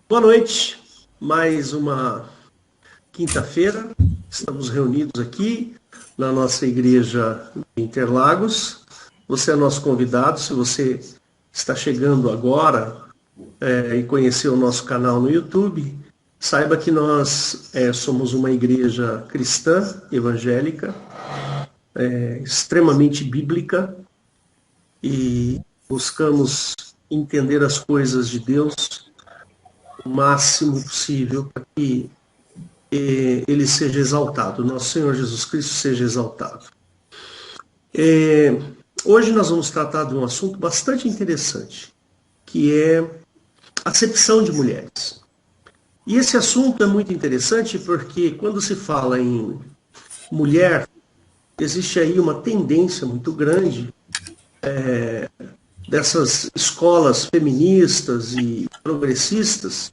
Boa noite, mais uma quinta-feira. Estamos reunidos aqui na nossa igreja de Interlagos. Você é nosso convidado. Se você está chegando agora e conheceu o nosso canal no YouTube, saiba que nós somos uma igreja cristã, evangélica, extremamente bíblica e buscamos entender as coisas de Deus o máximo possível para que ele seja exaltado, nosso Senhor Jesus Cristo seja exaltado. Hoje nós vamos tratar de um assunto bastante interessante, que é a acepção de mulheres. E esse assunto é muito interessante porque quando se fala em mulher, existe aí uma tendência muito grande dessas escolas feministas e progressistas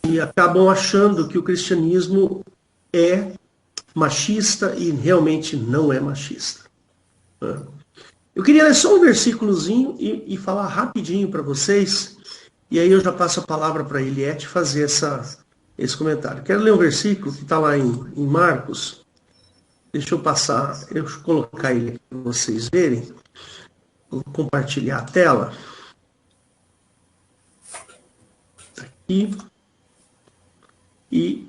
e acabam achando que o cristianismo é machista e realmente não é machista. Eu queria ler só um versículozinho e falar rapidinho para vocês, e aí eu já passo a palavra para a Eliette fazer esse comentário. Quero ler um versículo que está lá em Marcos. Deixa eu colocar ele aqui para vocês verem. Vou compartilhar a tela. Está aqui. E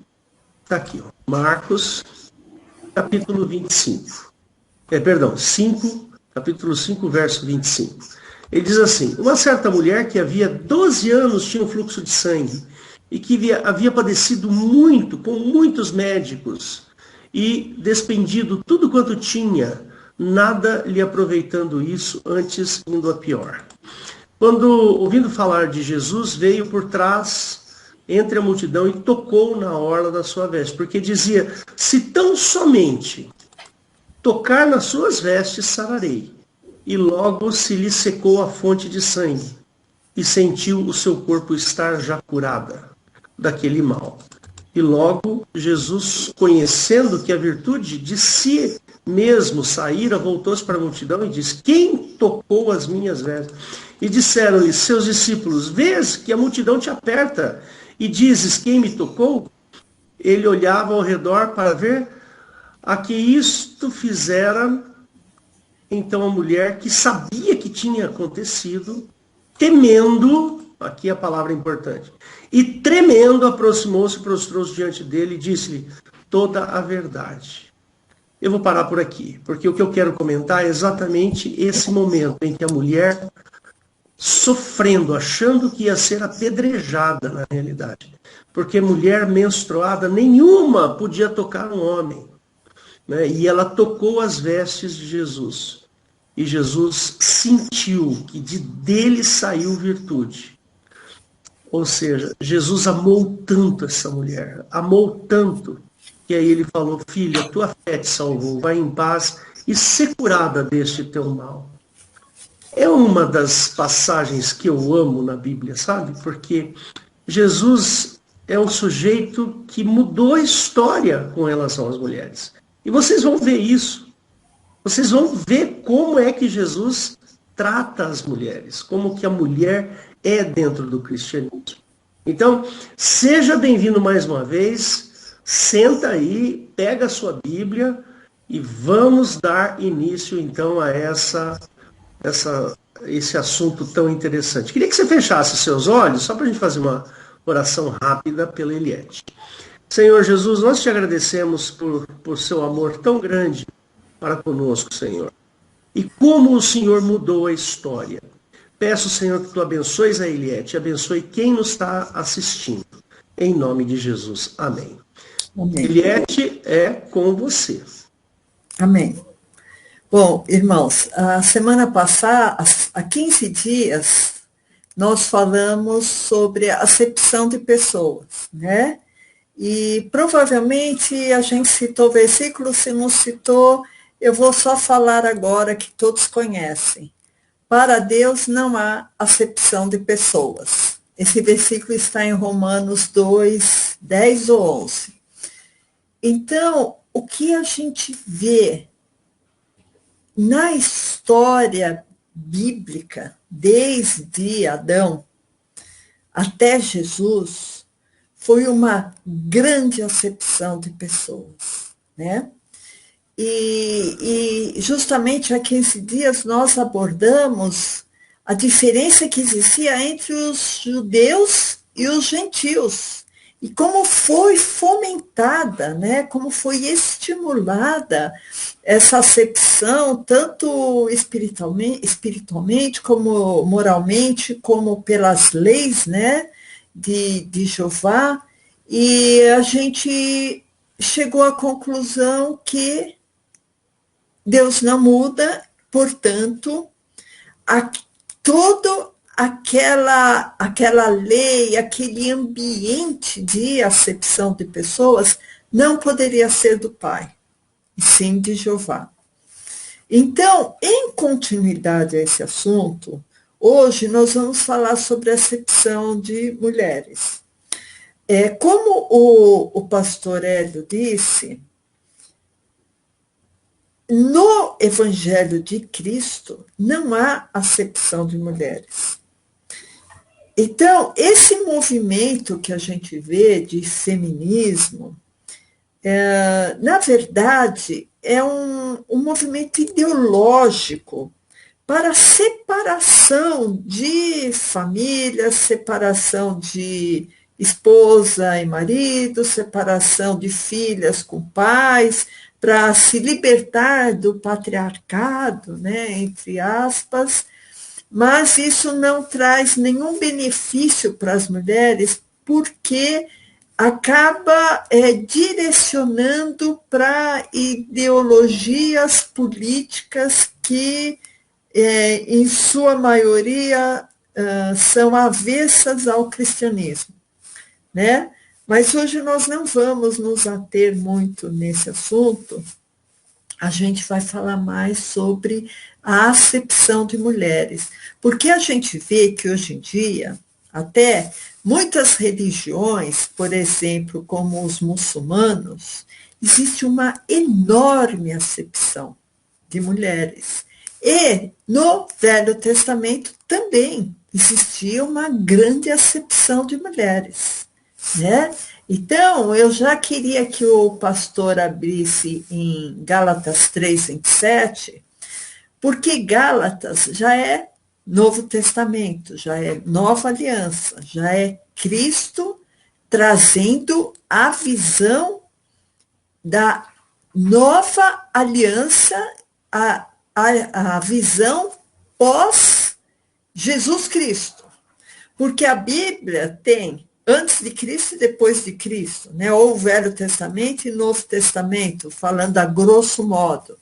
está aqui, ó. Marcos, capítulo 25. Capítulo 5, verso 25. Ele diz assim: uma certa mulher que havia 12 anos tinha um fluxo de sangue e que havia padecido muito, com muitos médicos, e despendido tudo quanto tinha, nada lhe aproveitando isso, antes indo a pior. Quando, ouvindo falar de Jesus, veio por trás, entre a multidão, e tocou na orla da sua veste, porque dizia: se tão somente tocar nas suas vestes, sararei. E logo se lhe secou a fonte de sangue, e sentiu o seu corpo estar já curada daquele mal. E logo Jesus, conhecendo que a virtude de si mesmo saíra, voltou-se para a multidão e disse: quem tocou as minhas vestes? E disseram-lhe seus discípulos: vês que a multidão te aperta, e dizes: quem me tocou? Ele olhava ao redor para ver a que isto fizera. Então a mulher, que sabia que tinha acontecido, temendo, aqui a palavra importante, e tremendo, aproximou-se, prostrou-se diante dele e disse-lhe toda a verdade. Eu vou parar por aqui, porque o que eu quero comentar é exatamente esse momento em que a mulher, sofrendo, achando que ia ser apedrejada na realidade, porque mulher menstruada nenhuma podia tocar um homem, né? E ela tocou as vestes de Jesus. E Jesus sentiu que dele saiu virtude. Ou seja, Jesus amou tanto essa mulher, amou tanto, que aí ele falou: filha, tua fé te salvou, vai em paz e ser curada deste teu mal. É uma das passagens que eu amo na Bíblia, sabe? Porque Jesus é um sujeito que mudou a história com relação às mulheres. E vocês vão ver isso. Vocês vão ver como é que Jesus trata as mulheres, como que a mulher é dentro do cristianismo. Então, seja bem-vindo mais uma vez, senta aí, pega a sua Bíblia e vamos dar início então a esse assunto tão interessante. Queria que você fechasse seus olhos, só para a gente fazer uma oração rápida pela Eliette. Senhor Jesus, nós te agradecemos por seu amor tão grande para conosco, Senhor. E como o Senhor mudou a história. Peço, Senhor, que tu abençoes a Eliette, abençoe quem nos está assistindo. Em nome de Jesus. Amém. Amém. Eliette, é com você. Amém. Bom, irmãos, a semana passada, há 15 dias, nós falamos sobre a acepção de pessoas, né? E provavelmente a gente citou versículo, se não citou, eu vou só falar agora que todos conhecem. Para Deus não há acepção de pessoas. Esse versículo está em Romanos 2, 10 ou 11. Então, o que a gente vê na história bíblica, desde Adão, até Jesus, foi uma grande acepção de pessoas, né? E justamente há 15 dias nós abordamos a diferença que existia entre os judeus e os gentios, e como foi fomentada, né? Como foi estimulada essa acepção, tanto espiritualmente como moralmente, como pelas leis, né? de Jeová, e a gente chegou à conclusão que Deus não muda, portanto, toda aquela lei, aquele ambiente de acepção de pessoas não poderia ser do Pai, e sim de Jeová. Então, em continuidade a esse assunto, hoje nós vamos falar sobre a acepção de mulheres. Como o pastor Hélio disse, no Evangelho de Cristo não há acepção de mulheres. Então, esse movimento que a gente vê de feminismo, na verdade, é um movimento ideológico para separação de família, separação de esposa e marido, separação de filhas com pais, para se libertar do patriarcado, né, entre aspas, mas isso não traz nenhum benefício para as mulheres, porque acaba direcionando para ideologias políticas que, em sua maioria, são avessas ao cristianismo, né? Mas hoje nós não vamos nos ater muito nesse assunto, a gente vai falar mais sobre a acepção de mulheres, porque a gente vê que hoje em dia, até muitas religiões, por exemplo, como os muçulmanos, existe uma enorme acepção de mulheres. E no Velho Testamento também existia uma grande acepção de mulheres, né? Então, eu já queria que o pastor abrisse em Gálatas 3:27, porque Gálatas já é Novo Testamento, já é Nova Aliança, já é Cristo trazendo a visão da nova aliança, a visão pós Jesus Cristo. Porque a Bíblia tem antes de Cristo e depois de Cristo, né? Ou o Velho Testamento e Novo Testamento, falando a grosso modo.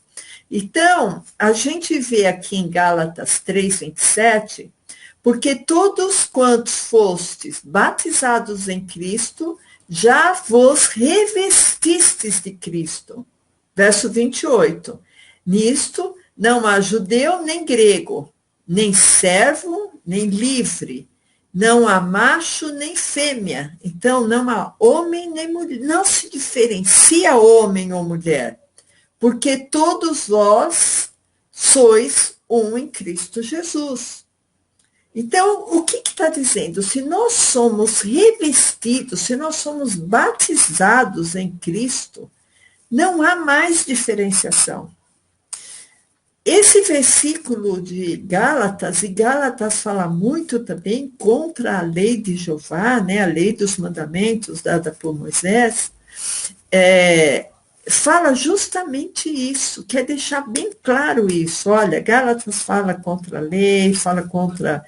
Então, a gente vê aqui em Gálatas 3:27, porque todos quantos fostes batizados em Cristo, já vos revestistes de Cristo. Verso 28. Nisto não há judeu nem grego, nem servo nem livre, não há macho nem fêmea, então não há homem nem mulher, não se diferencia homem ou mulher, porque todos vós sois um em Cristo Jesus. Então, o que está dizendo? Se nós somos revestidos, se nós somos batizados em Cristo, não há mais diferenciação. Esse versículo de Gálatas, e Gálatas fala muito também contra a lei de Jeová, né, a lei dos mandamentos dada por Moisés, fala justamente isso, quer deixar bem claro isso. Olha, Gálatas fala contra a lei, fala contra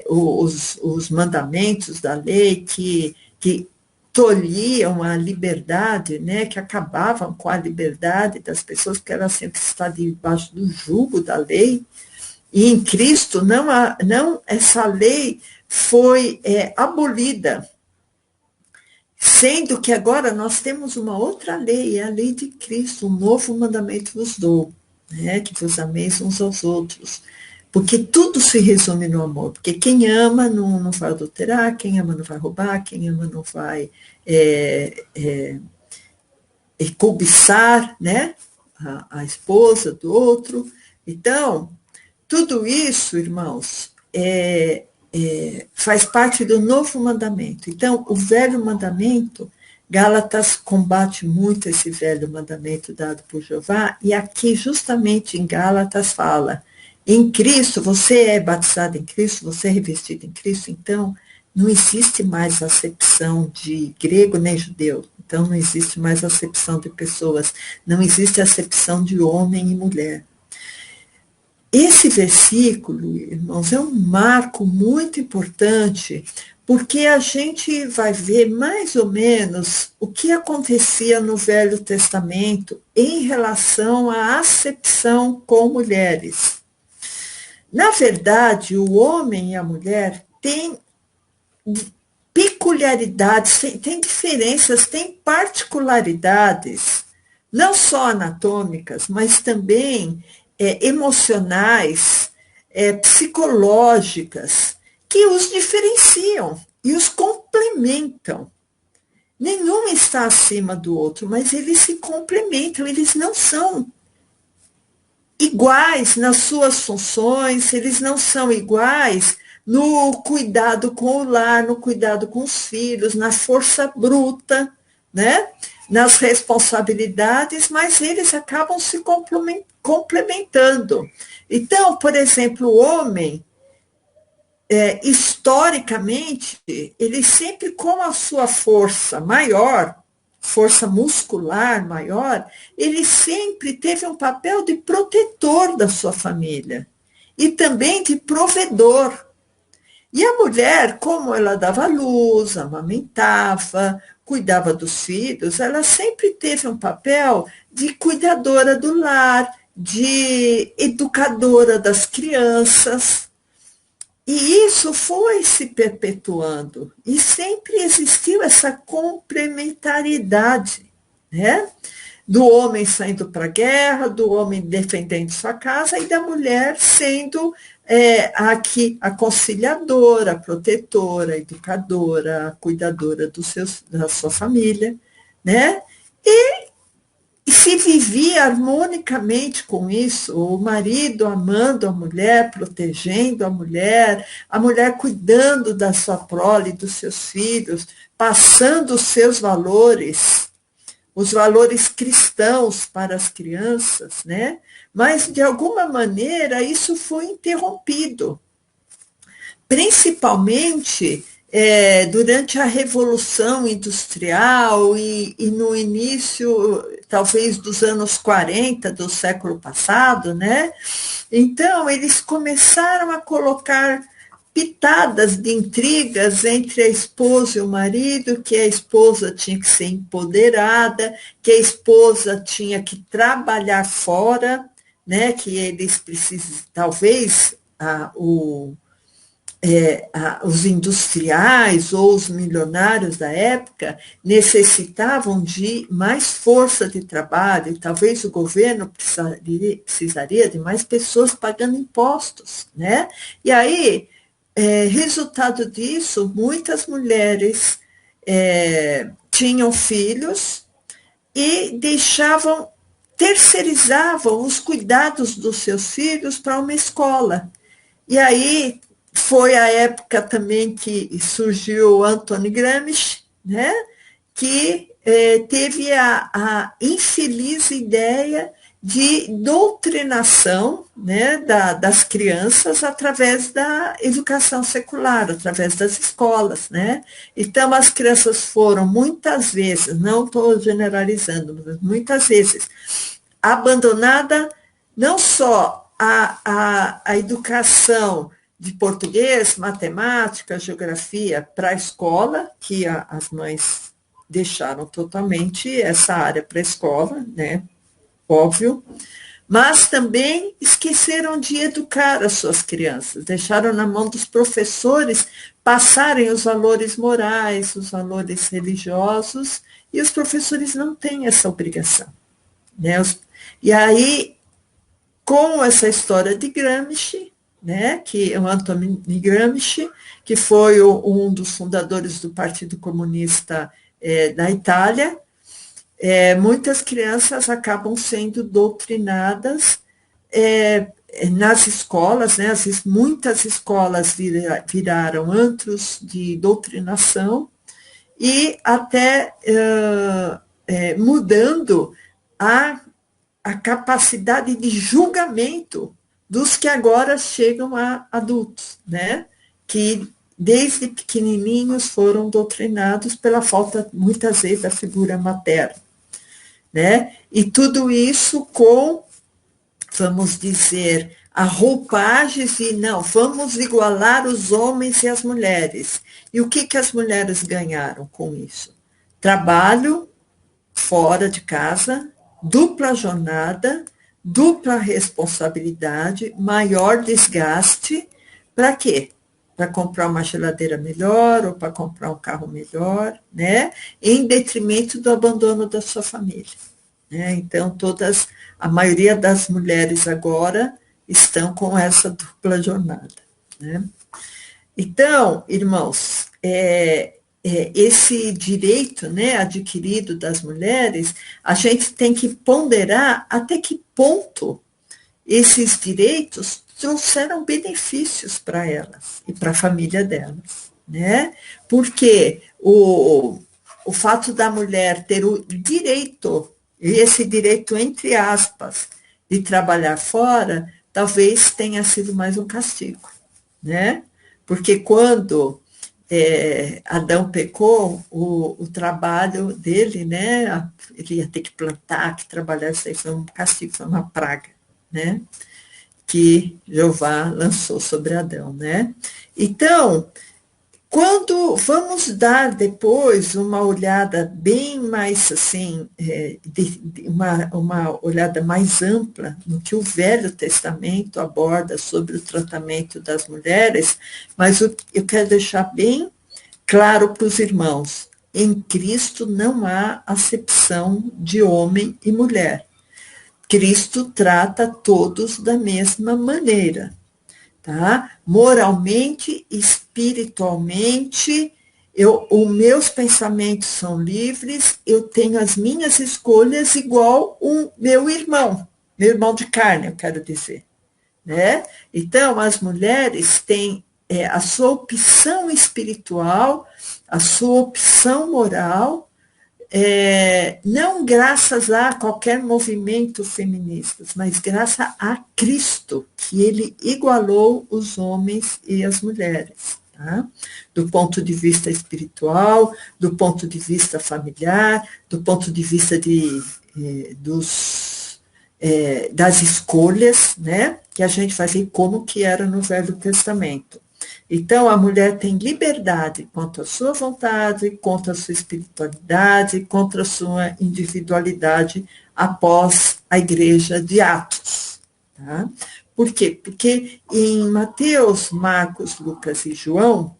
os mandamentos da lei que tolhiam a liberdade, né, que acabavam com a liberdade das pessoas, porque elas sempre estão debaixo do jugo da lei, e em Cristo não essa lei foi abolida, sendo que agora nós temos uma outra lei, é a lei de Cristo, um novo mandamento vos dou, né, que vos ameis uns aos outros, porque tudo se resume no amor, porque quem ama não vai adulterar, quem ama não vai roubar, quem ama não vai cobiçar, né, a esposa do outro. Então, tudo isso, irmãos, faz parte do novo mandamento. Então, o velho mandamento, Gálatas combate muito esse velho mandamento dado por Jeová, e aqui, justamente em Gálatas, fala, em Cristo, você é batizado em Cristo, você é revestido em Cristo, então não existe mais acepção de grego nem judeu, então não existe mais acepção de pessoas, não existe acepção de homem e mulher. Esse versículo, irmãos, é um marco muito importante, porque a gente vai ver mais ou menos o que acontecia no Velho Testamento em relação à acepção com mulheres. Na verdade, o homem e a mulher têm peculiaridades, têm diferenças, têm particularidades, não só anatômicas, mas também emocionais, psicológicas, que os diferenciam e os complementam. Nenhum está acima do outro, mas eles se complementam, eles não são iguais nas suas funções, eles não são iguais no cuidado com o lar, no cuidado com os filhos, na força bruta, né? Nas responsabilidades, mas eles acabam se complementando. Então, por exemplo, o homem, historicamente, ele sempre com a sua força maior, força muscular maior, ele sempre teve um papel de protetor da sua família e também de provedor. E a mulher, como ela dava luz, amamentava, cuidava dos filhos, ela sempre teve um papel de cuidadora do lar, de educadora das crianças. E isso foi se perpetuando. E sempre existiu essa complementariedade, né? Do homem saindo para a guerra, do homem defendendo sua casa e da mulher sendo aqui a conciliadora, a protetora, a educadora, a cuidadora da sua família, né? E se vivia harmonicamente com isso, o marido amando a mulher, protegendo a mulher cuidando da sua prole, dos seus filhos, passando os seus valores, os valores cristãos para as crianças, né? Mas, de alguma maneira, isso foi interrompido, principalmente durante a Revolução Industrial e no início, talvez, dos anos 40 do século passado, né? Então, eles começaram a colocar pitadas de intrigas entre a esposa e o marido, que a esposa tinha que ser empoderada, que a esposa tinha que trabalhar fora, né, que eles precisam, talvez, os industriais ou os milionários da época necessitavam de mais força de trabalho, e talvez o governo precisaria de mais pessoas pagando impostos, né? E aí, resultado disso, muitas mulheres tinham filhos e terceirizavam os cuidados dos seus filhos para uma escola. E aí foi a época também que surgiu Anthony Gramsci, né, que teve a infeliz ideia de doutrinação, né, das crianças através da educação secular, através das escolas, né? Então, as crianças foram muitas vezes, não estou generalizando, mas muitas vezes, abandonada não só a educação de português, matemática, geografia para a escola, que as mães deixaram totalmente essa área para a escola, né? Óbvio, mas também esqueceram de educar as suas crianças, deixaram na mão dos professores passarem os valores morais, os valores religiosos, e os professores não têm essa obrigação, né? E aí, com essa história de Gramsci, né, que é o Anthony Gramsci, que foi um dos fundadores do Partido Comunista da Itália, muitas crianças acabam sendo doutrinadas nas escolas, né, muitas escolas viraram antros de doutrinação e até mudando a capacidade de julgamento dos que agora chegam a adultos, né? Que desde pequenininhos foram doutrinados pela falta, muitas vezes, da figura materna, né? E tudo isso com, vamos dizer, a roupagens e não, vamos igualar os homens e as mulheres. E o que as mulheres ganharam com isso? Trabalho fora de casa, dupla jornada, dupla responsabilidade, maior desgaste, para quê? Para comprar uma geladeira melhor ou para comprar um carro melhor, né? Em detrimento do abandono da sua família. Né? Então, a maioria das mulheres agora estão com essa dupla jornada. Né? Então, irmãos, esse direito, né, adquirido das mulheres, a gente tem que ponderar até que ponto esses direitos trouxeram benefícios para elas e para a família delas, né? Porque o fato da mulher ter o direito, e esse direito entre aspas, de trabalhar fora, talvez tenha sido mais um castigo, né? Porque quando Adão pecou, o trabalho dele, né? Ele ia ter que plantar, que trabalhar, isso aí foi um castigo, foi uma praga, né? Que Jeová lançou sobre Adão, né? Então, quando vamos dar depois uma olhada bem mais assim, uma olhada mais ampla no que o Velho Testamento aborda sobre o tratamento das mulheres, mas eu quero deixar bem claro para os irmãos, em Cristo não há acepção de homem e mulher. Cristo trata todos da mesma maneira, tá? Moralmente, espiritualmente, os meus pensamentos são livres, eu tenho as minhas escolhas igual o meu irmão de carne, eu quero dizer, né? Então, as mulheres têm a sua opção espiritual, a sua opção moral, não graças a qualquer movimento feminista, mas graças a Cristo, que ele igualou os homens e as mulheres, tá? Do ponto de vista espiritual, do ponto de vista familiar, do ponto de vista das escolhas, né? Que a gente vai ver como que era no Velho Testamento. Então, a mulher tem liberdade quanto à sua vontade, quanto à sua espiritualidade, quanto à sua individualidade após a igreja de Atos. Tá? Por quê? Porque em Mateus, Marcos, Lucas e João,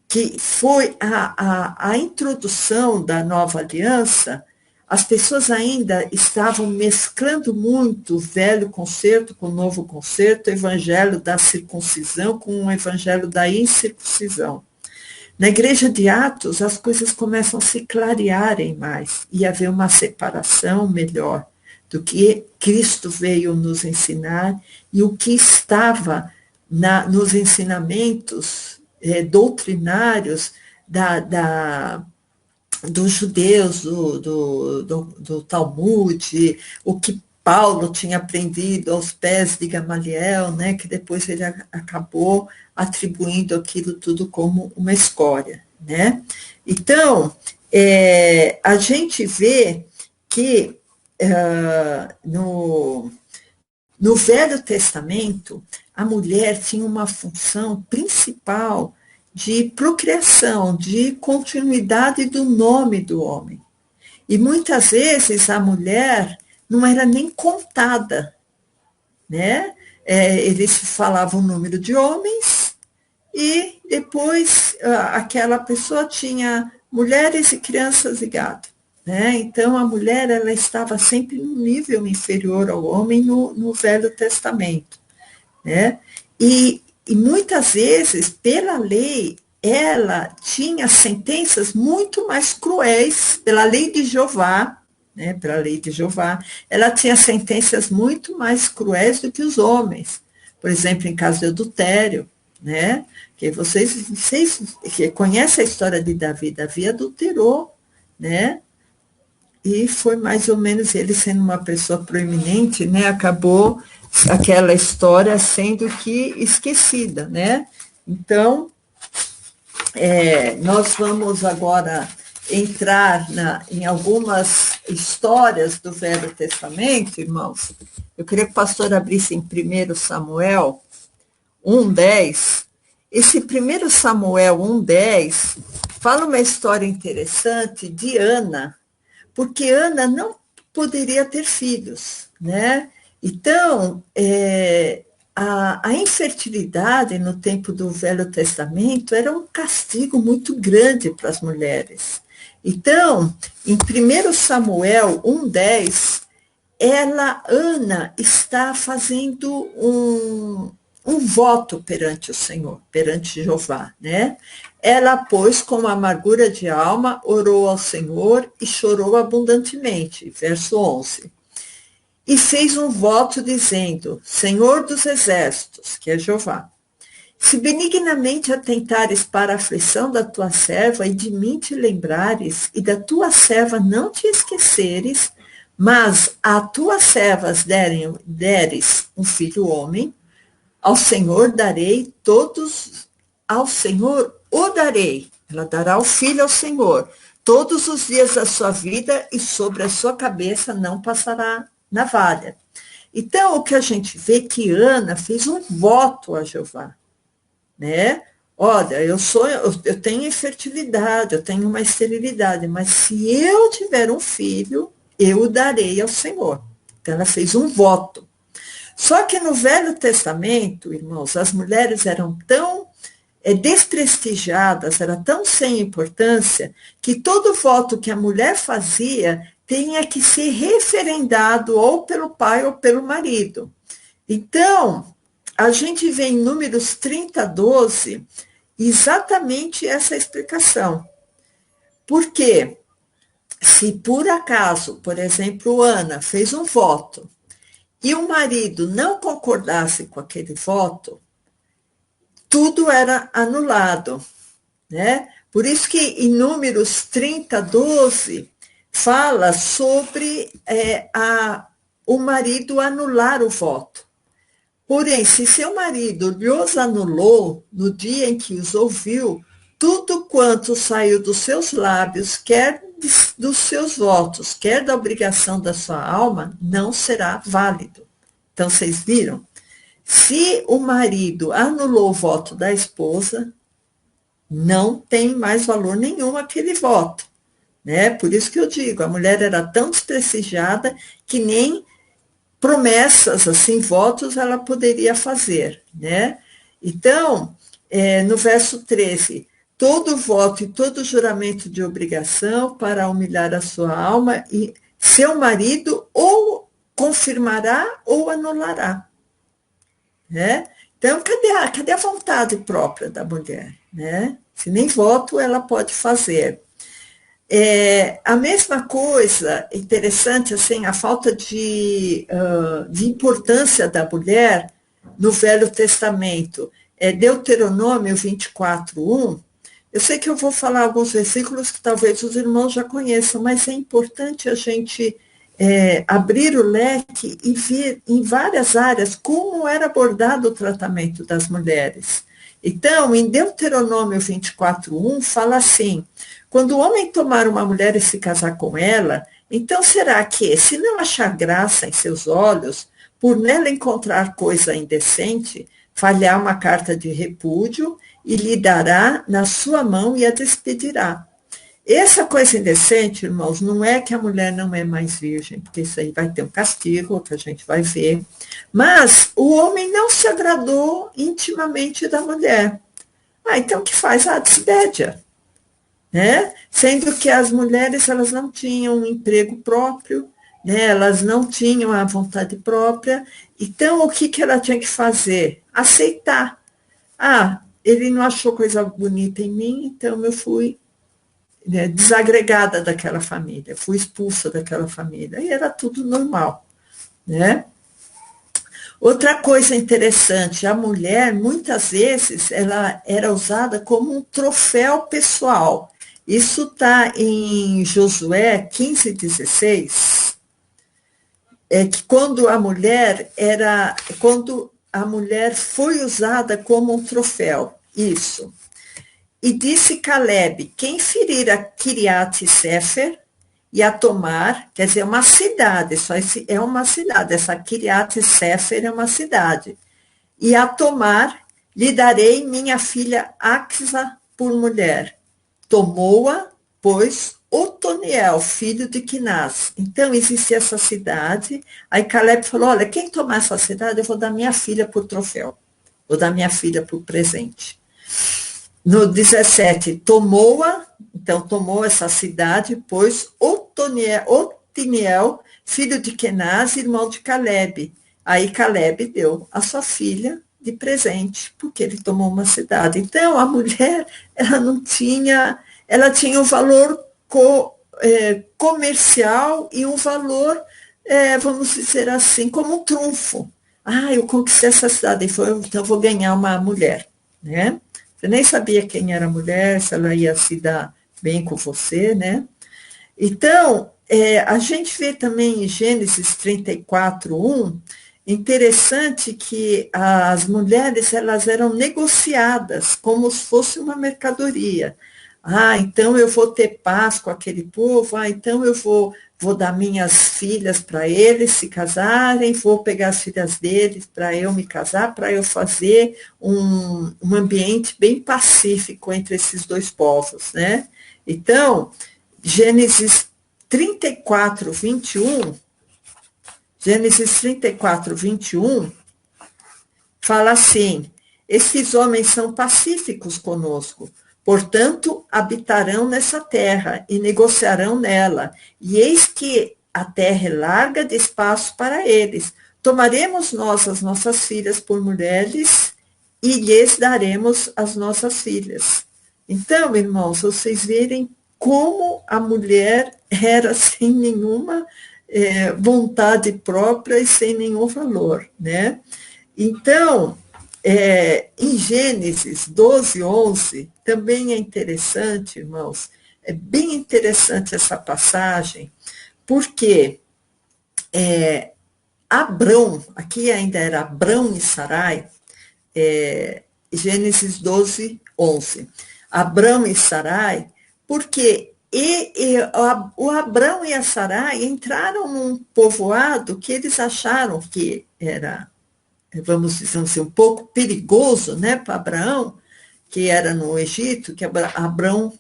que foi a introdução da nova aliança, as pessoas ainda estavam mesclando muito o velho concerto com o novo concerto, o evangelho da circuncisão com o evangelho da incircuncisão. Na igreja de Atos, as coisas começam a se clarearem mais e haver uma separação melhor do que Cristo veio nos ensinar e o que estava nos ensinamentos doutrinários dos judeus, do Talmud, o que Paulo tinha aprendido aos pés de Gamaliel, né, que depois ele acabou atribuindo aquilo tudo como uma escória. Né? Então, a gente vê que no Velho Testamento, a mulher tinha uma função principal de procriação, de continuidade do nome do homem. E muitas vezes a mulher não era nem contada, né? Eles falavam o número de homens e depois aquela pessoa tinha mulheres e crianças e gado. Né? Então, a mulher ela estava sempre num nível inferior ao homem no Velho Testamento. Né? E muitas vezes, pela lei, ela tinha sentenças muito mais cruéis, pela lei de Jeová, né, para a lei de Jeová, ela tinha sentenças muito mais cruéis do que os homens. Por exemplo, em caso de adultério, né? Que vocês que conhecem a história de Davi, Davi adulterou, né? E foi mais ou menos ele sendo uma pessoa proeminente, né? Acabou aquela história sendo que esquecida, né? Então, nós vamos agora entrar em algumas histórias do Velho Testamento, irmãos. Eu queria que o pastor abrisse em 1 Samuel 1:10. Esse 1 Samuel 1:10 fala uma história interessante de Ana, porque Ana não poderia ter filhos, né? Então, a infertilidade no tempo do Velho Testamento era um castigo muito grande para as mulheres. Então, em 1 Samuel 1:10, Ana está fazendo um voto perante o Senhor, perante Jeová, né? Ela, pois, com amargura de alma, orou ao Senhor e chorou abundantemente, verso 11. E fez um voto dizendo, Senhor dos exércitos, que é Jeová, se benignamente atentares para a aflição da tua serva e de mim te lembrares, e da tua serva não te esqueceres, mas a tuas servas deres um filho homem, ao Senhor darei todos, ao Senhor o darei, ela dará o filho ao Senhor, todos os dias da sua vida, e sobre a sua cabeça não passará navalha. Então, o que a gente vê que Ana fez um voto a Jeová, né? Olha, eu tenho infertilidade, eu tenho uma esterilidade, mas se eu tiver um filho, eu o darei ao Senhor. Então, ela fez um voto. Só que no Velho Testamento, irmãos, as mulheres eram tão desprestigiadas, eram tão sem importância, que todo voto que a mulher fazia tinha que ser referendado ou pelo pai ou pelo marido. Então, a gente vê em Números 30:12 exatamente essa explicação. Porque se por acaso, por exemplo, Ana fez um voto e o marido não concordasse com aquele voto, tudo era anulado, né? Por isso que em Números 30:12 fala sobre o marido anular o voto. Porém, se seu marido lhos anulou no dia em que os ouviu, tudo quanto saiu dos seus lábios, quer dos seus votos, quer da obrigação da sua alma, não será válido. Então, vocês viram? Se o marido anulou o voto da esposa, não tem mais valor nenhum aquele voto, né? Por isso que eu digo, a mulher era tão desprestigiada que nem promessas, assim, votos, ela poderia fazer, né? Então, no verso 13, todo voto e todo juramento de obrigação para humilhar a sua alma, e seu marido ou confirmará ou anulará, né? Então, cadê a vontade própria da mulher, né? Se nem voto ela pode fazer. A mesma coisa, interessante, assim, a falta de importância da mulher no Velho Testamento. Deuteronômio 24:1. Eu sei que eu vou falar alguns versículos que talvez os irmãos já conheçam, mas é importante a gente abrir o leque e ver em várias áreas como era abordado o tratamento das mulheres. Então, em Deuteronômio 24:1, fala assim, quando o homem tomar uma mulher e se casar com ela, então será que, se não achar graça em seus olhos, por nela encontrar coisa indecente, falhar uma carta de repúdio e lhe dará na sua mão e a despedirá. Essa coisa indecente, irmãos, não é que a mulher não é mais virgem, porque isso aí vai ter um castigo, que a gente vai ver, mas o homem não se agradou intimamente da mulher. Então o que faz? Despede-a. Né? Sendo que as mulheres elas não tinham um emprego próprio, né? Elas não tinham a vontade própria, então o que ela tinha que fazer? Aceitar. Ele não achou coisa bonita em mim, então eu fui né, desagregada daquela família, fui expulsa daquela família, e era tudo normal, né? Outra coisa interessante, a mulher, muitas vezes, ela era usada como um troféu pessoal. Isso está em Josué 15:16, que quando a mulher foi usada como um troféu, isso. E disse Calebe, quem ferir a Kiriat Sefer e a tomar, quer dizer, uma cidade, só é uma cidade, essa Kiriat Sefer é uma cidade, e a tomar, lhe darei minha filha Axa por mulher. Tomou-a, pois, Otoniel, filho de Quinás. Então, existia essa cidade, aí Caleb falou, olha, quem tomar essa cidade, eu vou dar minha filha por troféu, vou dar minha filha por presente. No 17, tomou-a, então tomou essa cidade, pois Otiniel, filho de Quenaz, irmão de Caleb. Aí Caleb deu a sua filha de presente, porque ele tomou uma cidade. Então, a mulher, ela tinha um valor comercial e um valor, vamos dizer assim, como um trunfo. Ah, eu conquistei essa cidade, então eu vou ganhar uma mulher, né? Você nem sabia quem era a mulher, se ela ia se dar bem com você, né? Então, a gente vê também em Gênesis 34:1, interessante que as mulheres elas eram negociadas como se fosse uma mercadoria. Ah, então eu vou ter paz com aquele povo, então eu vou dar minhas filhas para eles se casarem, vou pegar as filhas deles para eu me casar, para eu fazer um ambiente bem pacífico entre esses dois povos, né? Então, Gênesis 34:21, fala assim, esses homens são pacíficos conosco, portanto, habitarão nessa terra e negociarão nela. E eis que a terra é larga de espaço para eles. Tomaremos nós as nossas filhas por mulheres e lhes daremos as nossas filhas. Então, irmãos, vocês verem como a mulher era sem nenhuma vontade própria e sem nenhum valor, né? Então, em Gênesis 12:11, também é interessante, irmãos, é bem interessante essa passagem, porque Abrão, aqui ainda era Abrão e Sarai, Gênesis 12:11, Abrão e Sarai, porque o Abrão e a Sarai entraram num povoado que eles acharam que era, vamos dizer assim, um pouco perigoso, né, para Abraão, que era no Egito, que Abraão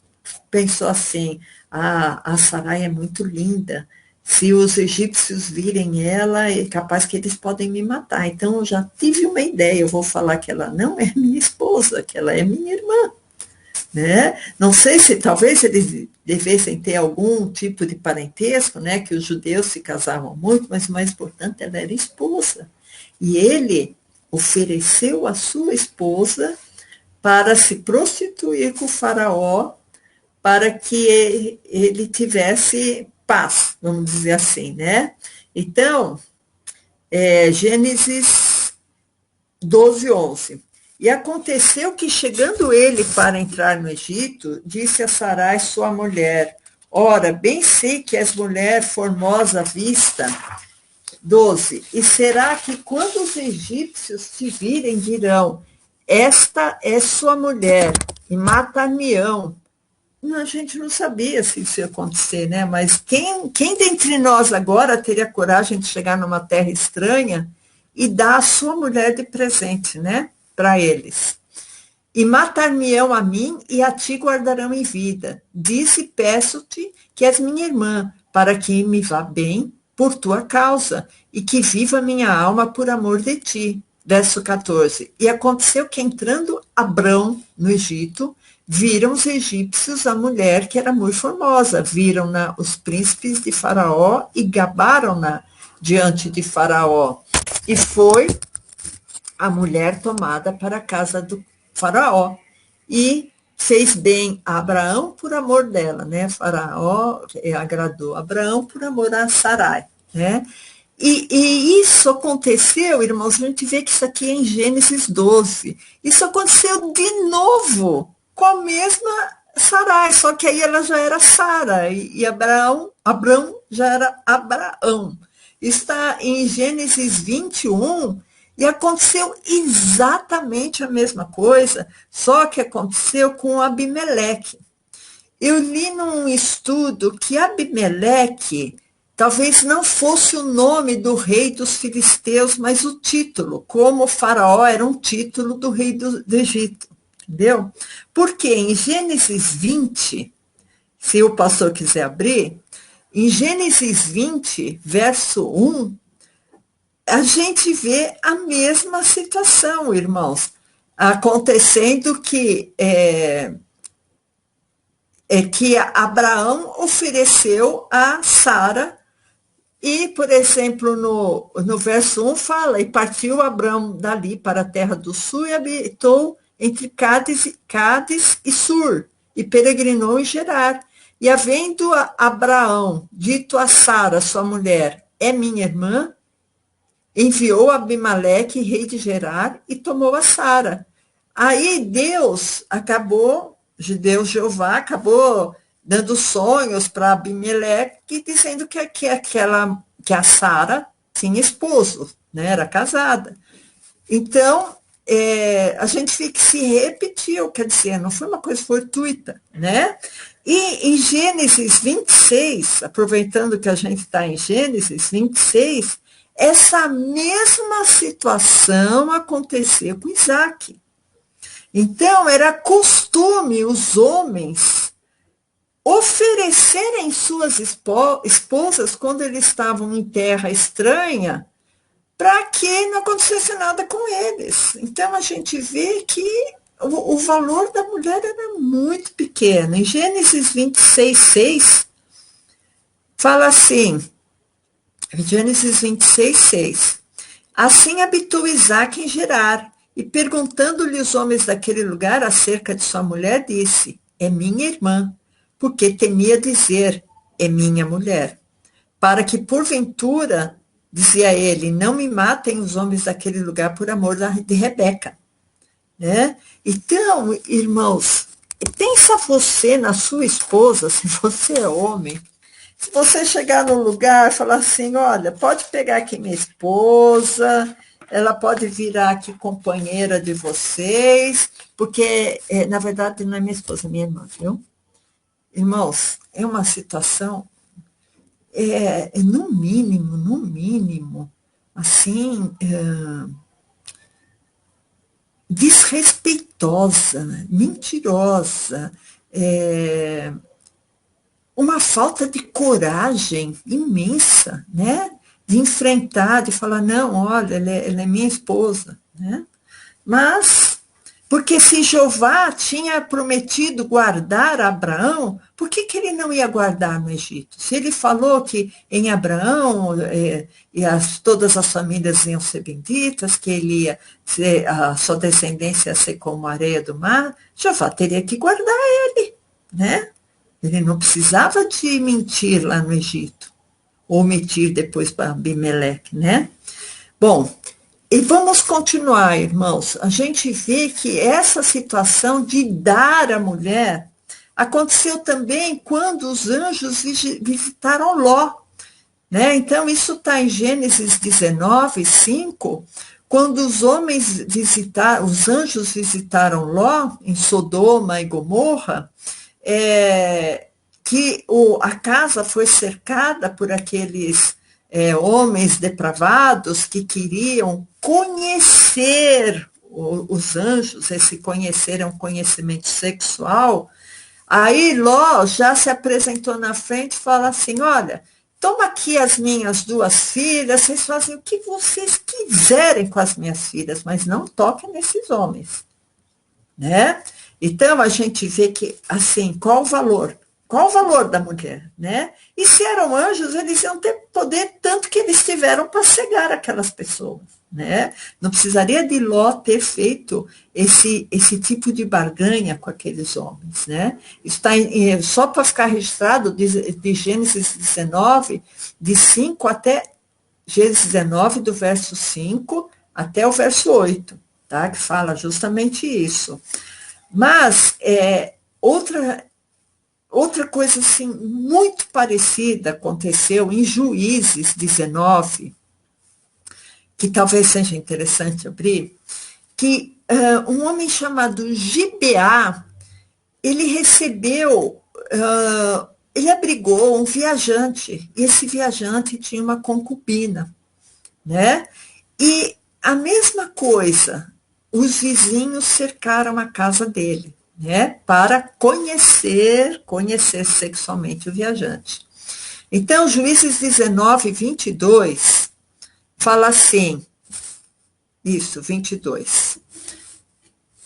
pensou assim, a Sarai é muito linda, se os egípcios virem ela, é capaz que eles podem me matar. Então, eu já tive uma ideia, eu vou falar que ela não é minha esposa, que ela é minha irmã. Né? Não sei se talvez eles devessem ter algum tipo de parentesco, né, que os judeus se casavam muito, mas o mais importante, ela era esposa. E ele ofereceu a sua esposa para se prostituir com o faraó, para que ele tivesse paz, vamos dizer assim, né? Então, Gênesis 12:11. E aconteceu que, chegando ele para entrar no Egito, disse a Sarai, sua mulher, ora, bem sei que és mulher formosa à vista. 12. E será que quando os egípcios te virem, dirão, esta é sua mulher, e matar-me-ão. A gente não sabia se isso ia acontecer, né? Mas quem dentre nós agora teria coragem de chegar numa terra estranha e dar a sua mulher de presente, né? Para eles. E matar-me-ão a mim e a ti guardarão em vida. Disse, peço-te que és minha irmã, para que me vá bem por tua causa, e que viva minha alma por amor de ti. Verso 14. E aconteceu que, entrando Abrão no Egito, viram os egípcios a mulher que era muito formosa, viram-na os príncipes de Faraó e gabaram-na diante de Faraó. E foi a mulher tomada para a casa do Faraó. E fez bem a Abraão por amor dela, né? Faraó agradou Abraão por amor a Sarai, né? E isso aconteceu, irmãos, a gente vê que isso aqui é em Gênesis 12. Isso aconteceu de novo com a mesma Sarai, só que aí ela já era Sara e Abraão já era Abraão. Está em Gênesis 21 e aconteceu exatamente a mesma coisa, só que aconteceu com Abimeleque. Eu li num estudo que Abimeleque talvez não fosse o nome do rei dos filisteus, mas o título, como o faraó era um título do rei do Egito, entendeu? Porque em Gênesis 20, se o pastor quiser abrir, em Gênesis 20, verso 1, a gente vê a mesma situação, irmãos, acontecendo que que Abraão ofereceu a Sara. E, por exemplo, no verso 1 fala, e partiu Abraão dali para a terra do sul e habitou entre Cádiz e Sur, e peregrinou em Gerar. E havendo Abraão dito a Sara, sua mulher, é minha irmã, enviou Abimeleque, rei de Gerar, e tomou a Sara. Aí Deus Jeová acabou dando sonhos para Abimeleque, dizendo que a Sara tinha esposo, né, era casada. Então, a gente vê que se repetiu, quer dizer, não foi uma coisa fortuita, né? E em Gênesis 26, aproveitando que a gente está em Gênesis 26, essa mesma situação aconteceu com Isaac. Então, era costume os homens oferecerem suas esposas quando eles estavam em terra estranha, para que não acontecesse nada com eles. Então, a gente vê que o valor da mulher era muito pequeno. Em Gênesis 26, 6, fala assim, Gênesis 26, 6, assim habitou Isaque em Gerar, e perguntando-lhe os homens daquele lugar acerca de sua mulher, disse, é minha irmã, porque temia dizer, é minha mulher, para que porventura, dizia ele, não me matem os homens daquele lugar por amor de Rebeca. Né? Então, irmãos, pensa você na sua esposa, se você é homem, se você chegar num lugar e falar assim, olha, pode pegar aqui minha esposa, ela pode virar aqui companheira de vocês, porque, na verdade, não é minha esposa, é minha irmã, viu? Irmãos, é uma situação, no mínimo, assim, desrespeitosa, mentirosa, uma falta de coragem imensa, né? De enfrentar, de falar, não, olha, ela é minha esposa, né? Mas, porque se Jeová tinha prometido guardar Abraão, por que ele não ia guardar no Egito? Se ele falou que em Abraão todas as famílias iam ser benditas, que a sua descendência ia ser como a areia do mar, Jeová teria que guardar ele, né? Ele não precisava de mentir lá no Egito, ou mentir depois para Abimeleque, né? Bom, e vamos continuar, irmãos. A gente vê que essa situação de dar à mulher aconteceu também quando os anjos visitaram Ló, né? Então, isso está em Gênesis 19, 5, quando os anjos visitaram Ló, em Sodoma e Gomorra, que a casa foi cercada por aqueles homens depravados que queriam conhecer os anjos, esse conhecer é um conhecimento sexual. Aí Ló já se apresentou na frente e fala assim, olha, toma aqui as minhas 2 filhas, vocês fazem o que vocês quiserem com as minhas filhas, mas não toquem nesses homens, né? Então, a gente vê que, assim, qual o valor? Qual o valor da mulher, né? E se eram anjos, eles iam ter poder tanto que eles tiveram para cegar aquelas pessoas, né? Não precisaria de Ló ter feito esse tipo de barganha com aqueles homens, né? Está só para ficar registrado de Gênesis 19, de 5 até Gênesis 19, do verso 5 até o verso 8, tá? Que fala justamente isso. Mas outra coisa assim, muito parecida aconteceu em Juízes 19, que talvez seja interessante abrir, que um homem chamado Gibeá, ele recebeu, ele abrigou um viajante, e esse viajante tinha uma concubina, né? E a mesma coisa, os vizinhos cercaram a casa dele, né? Para conhecer sexualmente o viajante. Então, Juízes 19, 22, fala assim, isso, 22.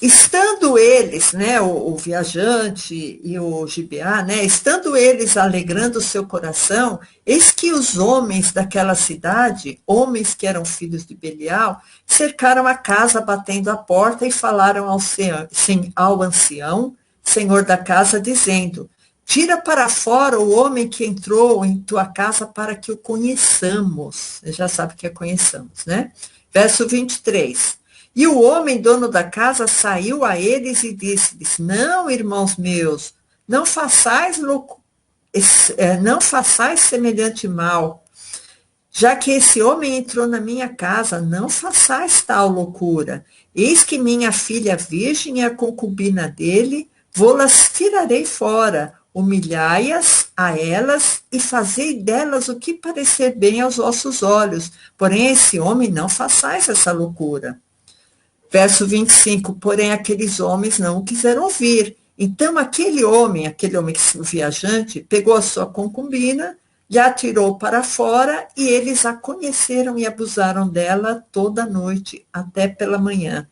Estando eles, né, o viajante e o Gibeá, né, estando eles alegrando o seu coração, eis que os homens daquela cidade, homens que eram filhos de Belial, cercaram a casa batendo a porta e falaram ao ancião, senhor da casa, dizendo, tira para fora o homem que entrou em tua casa para que o conheçamos. Você já sabe o que é conheçamos, né? Verso 23. E o homem, dono da casa, saiu a eles e disse-lhes, não, irmãos meus, não façais semelhante mal, já que esse homem entrou na minha casa, não façais tal loucura. Eis que minha filha virgem é a concubina dele, vou-las tirarei fora, humilhai-as a elas e fazei delas o que parecer bem aos vossos olhos. Porém, esse homem não façais essa loucura. Verso 25, porém aqueles homens não o quiseram ouvir. Então aquele homem, o viajante, pegou a sua concubina, lhe atirou para fora e eles a conheceram e abusaram dela toda a noite até pela manhã.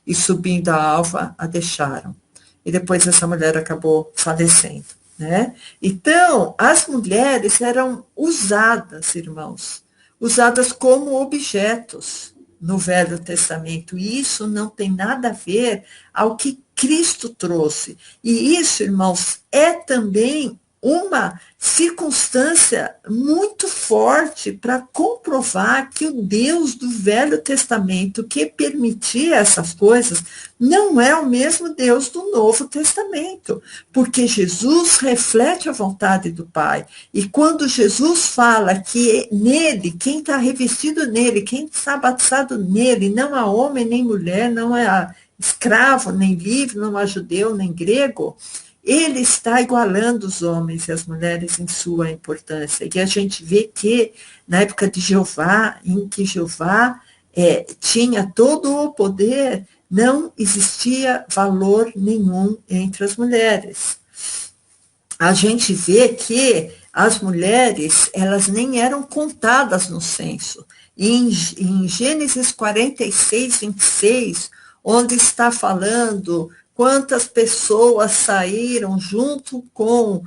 E subindo a alva, a deixaram. E depois essa mulher acabou falecendo, né? Então, as mulheres eram usadas, irmãos, usadas como objetos no Velho Testamento, e isso não tem nada a ver ao que Cristo trouxe. E isso, irmãos, é também uma circunstância muito forte para comprovar que o Deus do Velho Testamento, que permitia essas coisas, não é o mesmo Deus do Novo Testamento, porque Jesus reflete a vontade do Pai. E quando Jesus fala que nele, quem está revestido nele, quem está batizado nele, não há homem nem mulher, não há escravo nem livre, não há judeu nem grego, ele está igualando os homens e as mulheres em sua importância. E a gente vê que, na época de Jeová, em que Jeová tinha todo o poder, não existia valor nenhum entre as mulheres. A gente vê que as mulheres, elas nem eram contadas no censo. E em Gênesis 46, 26, onde está falando quantas pessoas saíram junto com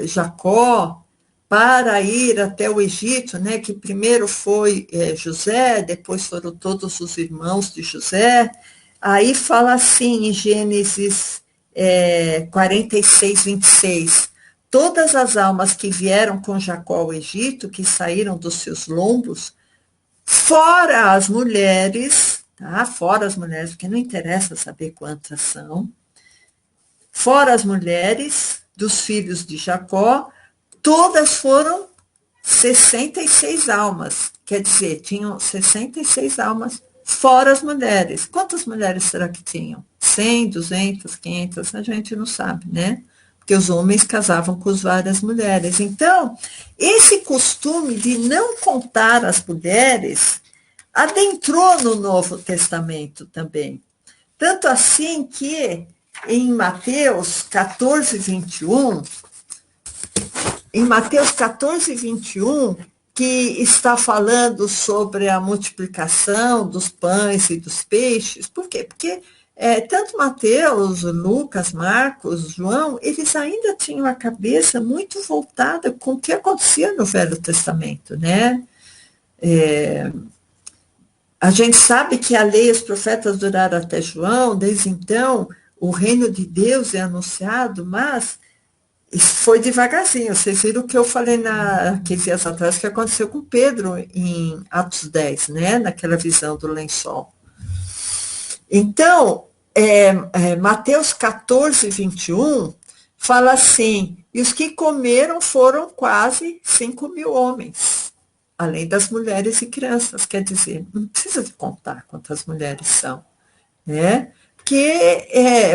Jacó para ir até o Egito, né? Que primeiro foi José, depois foram todos os irmãos de José. Aí fala assim em Gênesis 46, 26, todas as almas que vieram com Jacó ao Egito, que saíram dos seus lombos, fora as mulheres, tá? Fora as mulheres, porque não interessa saber quantas são, fora as mulheres dos filhos de Jacó, todas foram 66 almas, quer dizer, tinham 66 almas, fora as mulheres. Quantas mulheres será que tinham? 100, 200, 500, a gente não sabe, né? Porque os homens casavam com várias mulheres. Então, esse costume de não contar as mulheres adentrou no Novo Testamento também. Tanto assim que em Mateus 14, 21, que está falando sobre a multiplicação dos pães e dos peixes. Por quê? Porque tanto Mateus, Lucas, Marcos, João, eles ainda tinham a cabeça muito voltada com o que acontecia no Velho Testamento, né? A gente sabe que a lei e os profetas duraram até João, desde então o reino de Deus é anunciado, mas isso foi devagarzinho. Vocês viram o que eu falei 15 dias atrás, que aconteceu com Pedro em Atos 10, né? Naquela visão do lençol. Então, Mateus 14, 21, fala assim, e os que comeram foram quase 5.000 homens, além das mulheres e crianças, quer dizer, não precisa de contar quantas mulheres são, né? Porque,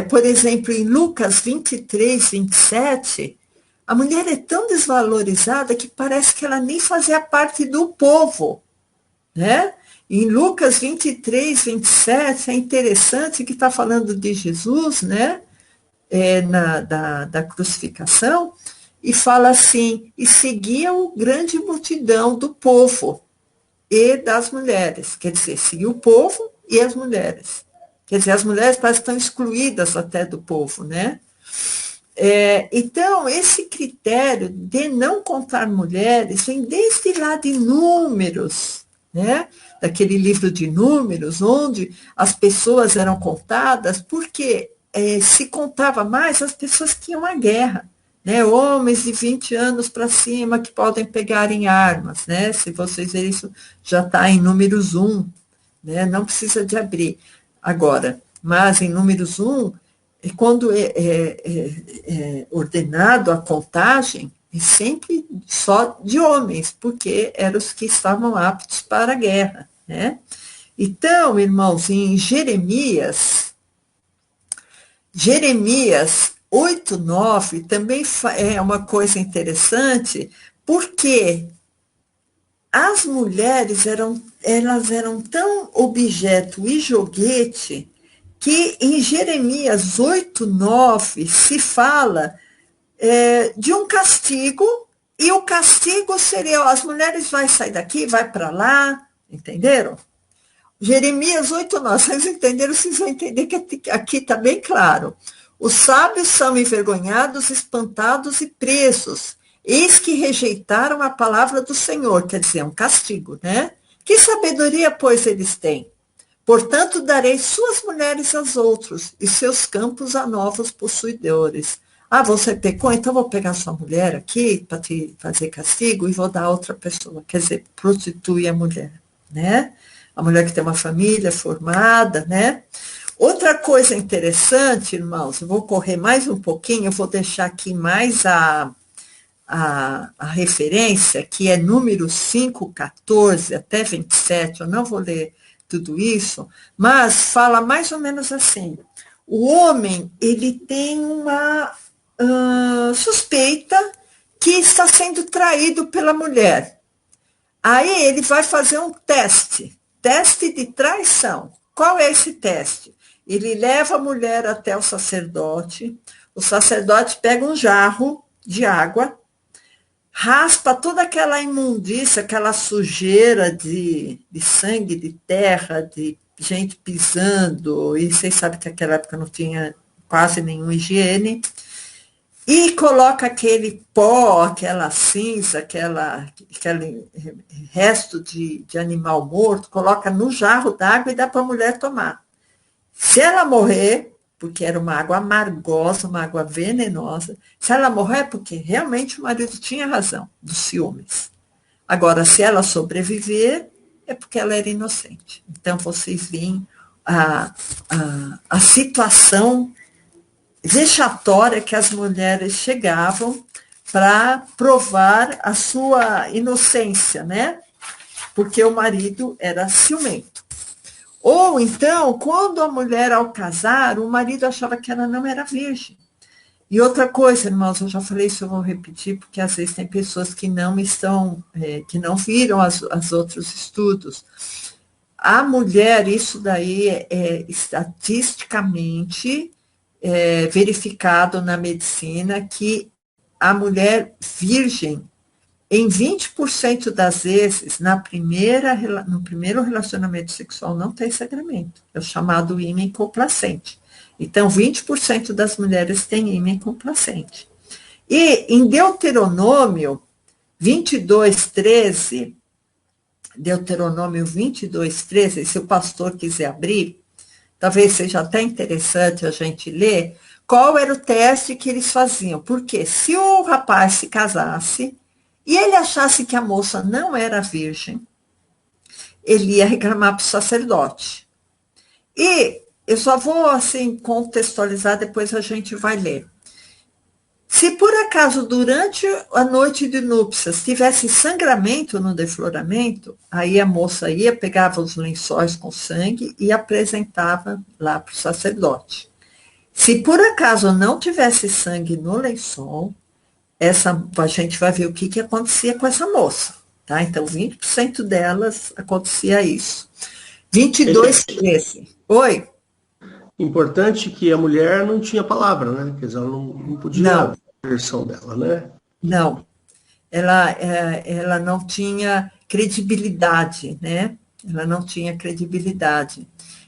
por exemplo, em Lucas 23, 27, a mulher é tão desvalorizada que parece que ela nem fazia parte do povo, né? Em Lucas 23, 27, é interessante que está falando de Jesus, né? Da crucificação, e fala assim, e seguiam grande multidão do povo e das mulheres, quer dizer, seguiu o povo e as mulheres. Quer dizer, as mulheres parece que estão excluídas até do povo, né? Então, esse critério de não contar mulheres vem desde lá de Números, né? Daquele livro de Números, onde as pessoas eram contadas, porque se contava mais as pessoas que iam à guerra, né? Homens de 20 anos para cima que podem pegar em armas, né? Se vocês verem isso, já está em Números 1, né? Não precisa de abrir agora, mas em Números 1, quando é ordenado a contagem, é sempre só de homens, porque eram os que estavam aptos para a guerra, né? Então, irmãos, em Jeremias 8:9 também é uma coisa interessante, porque as mulheres elas eram tão objeto e joguete que em Jeremias 8:9 se fala de um castigo, e o castigo seria, as mulheres vai sair daqui, vai para lá, entenderam? Jeremias 8:9, vocês entenderam? Vocês vão entender que aqui está bem claro. Os sábios são envergonhados, espantados e presos. Eis que rejeitaram a palavra do Senhor, quer dizer, um castigo, né? Que sabedoria, pois, eles têm? Portanto, darei suas mulheres aos outros, e seus campos a novos possuidores. Ah, você pecou, então vou pegar sua mulher aqui para te fazer castigo e vou dar a outra pessoa. Quer dizer, prostitui a mulher, né? A mulher que tem uma família formada, né? Outra coisa interessante, irmãos, eu vou correr mais um pouquinho, eu vou deixar aqui mais a referência, que é Números 5, 14 até 27, eu não vou ler tudo isso, mas fala mais ou menos assim, o homem, ele tem uma suspeita que está sendo traído pela mulher. Aí ele vai fazer um teste de traição. Qual é esse teste? Ele leva a mulher até o sacerdote pega um jarro de água, raspa toda aquela imundícia, aquela sujeira de sangue, de terra, de gente pisando, e vocês sabem que naquela época não tinha quase nenhuma higiene, e coloca aquele pó, aquela cinza, aquele resto de animal morto, coloca no jarro d'água e dá para a mulher tomar. Se ela morrer, porque era uma água amargosa, uma água venenosa, se ela morrer é porque realmente o marido tinha razão, dos ciúmes. Agora, se ela sobreviver, é porque ela era inocente. Então, vocês veem a situação vexatória que as mulheres chegavam para provar a sua inocência, né? Porque o marido era ciumento. Ou então, quando a mulher, ao casar, o marido achava que ela não era virgem. E outra coisa, irmãos, eu já falei isso, eu vou repetir, porque às vezes tem pessoas que não que não viram os outros estudos. A mulher, isso daí é estatisticamente verificado na medicina, que a mulher virgem, em 20% das vezes, no primeiro relacionamento sexual, não tem sangramento. É o chamado ímen complacente. Então, 20% das mulheres têm ímen complacente. E em Deuteronômio 22:13, Deuteronômio 22:13, se o pastor quiser abrir, talvez seja até interessante a gente ler, qual era o teste que eles faziam. Porque se o rapaz se casasse e ele achasse que a moça não era virgem, ele ia reclamar para o sacerdote. E eu só vou, assim, contextualizar, depois a gente vai ler. Se por acaso durante a noite de núpcias tivesse sangramento no defloramento, aí a moça ia, pegava os lençóis com sangue e apresentava lá para o sacerdote. Se por acaso não tivesse sangue no lençol, a gente vai ver o que acontecia com essa moça. Tá? Então, 20% delas acontecia isso. 22:13. Oi? Importante que a mulher não tinha palavra, né? Quer dizer, ela não podia Não. dar a versão dela, né? Não. Ela não tinha credibilidade, né? Ela não tinha credibilidade.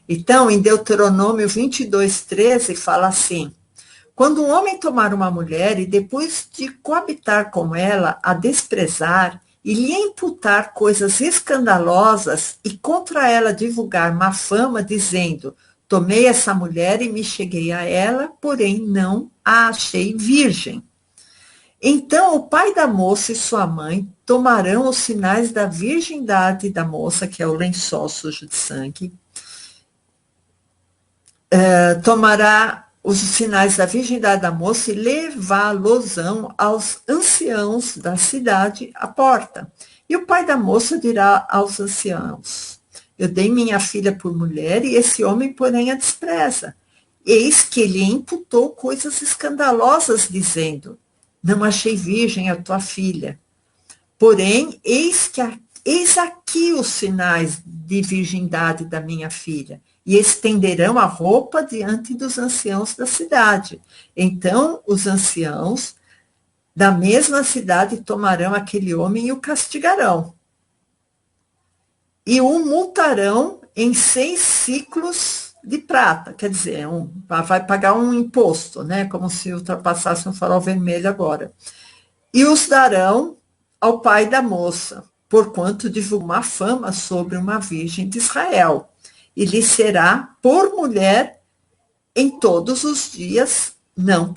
Então, em Deuteronômio 22:13, fala assim: quando um homem tomar uma mulher e depois de coabitar com ela, a desprezar e lhe imputar coisas escandalosas e contra ela divulgar má fama, dizendo: tomei essa mulher e me cheguei a ela, porém não a achei virgem. Então o pai da moça e sua mãe tomarão os sinais da virgindade da moça, que é o lençol sujo de sangue, tomará os sinais da virgindade da moça e levá-los-ão aos anciãos da cidade à porta. E o pai da moça dirá aos anciãos: eu dei minha filha por mulher e esse homem, porém, a despreza. Eis que ele imputou coisas escandalosas, dizendo: não achei virgem a tua filha. Porém, eis aqui os sinais de virgindade da minha filha, e estenderão a roupa diante dos anciãos da cidade. Então, os anciãos da mesma cidade tomarão aquele homem e o castigarão. E o multarão em 6 ciclos de prata, quer dizer, vai pagar um imposto, né? Como se ultrapassasse um farol vermelho agora. E os darão ao pai da moça, porquanto divulgou uma fama sobre uma virgem de Israel. E lhe será por mulher em todos os dias, não